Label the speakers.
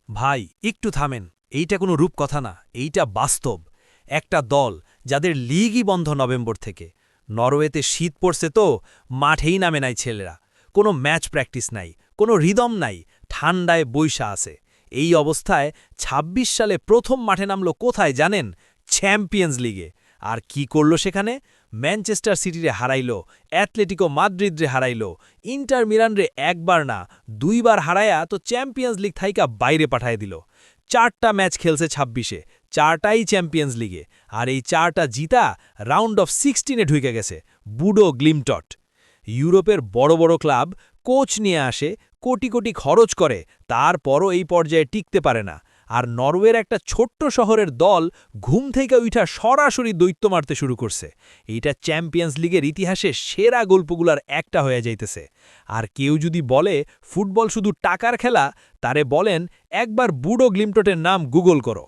Speaker 1: ভাই একটু থামেন, এইটা কোনো রূপকথা না, এইটা বাস্তব। একটা দল যাদের লিগই বন্ধ নভেম্বর থেকে। নরওয়েতে শীত পড়ছে তো মাঠেই নামে নাই ছেলেরা। কোনো ম্যাচ প্র্যাকটিস নাই, কোনো রিদম নাই, ঠান্ডায় বৈশা আছে। এই অবস্থায় ২৬ সালে প্রথম মাঠে নামলো কোথায় জানেন? চ্যাম্পিয়ন্স লিগে। আর কি করল সেখানে? ম্যানচেস্টার সিটিরে হারাইল, অ্যাথলেটিকো মাদ্রিদরে হারাইল, ইন্টার মিলানরে একবার না ২বার হারায়া তো চ্যাম্পিয়ন্স লিগ থাইকা বাইরে পাঠায় দিল। ৪টা ম্যাচ খেলছে ২৬-এ, ৪টাই চ্যাম্পিয়ন্স লিগে। আর এই ৪টা জিতা রাউন্ড অফ 16-এ ঢুকে গেছে বুডো গ্লিমটট। ইউরোপের বড় বড় ক্লাব কোচ নিয়ে আসে, কোটি কোটি খরচ করে, তারপরও এই পর্যায়ে টিকতে পারে না। আর নরওয়ের একটা ছোট্ট শহরের দল ঘুম থেকে উঠা সরাসরি দৈত্য মারতে শুরু করছে। এইটা চ্যাম্পিয়ন্স লিগের ইতিহাসে সেরা গল্পগুলার একটা হয়ে যাইতেছে। আর কেউ যদি বলে ফুটবল শুধু টাকার খেলা, তারে বলেন একবার বুডো গ্লিমটটের নাম গুগল করো।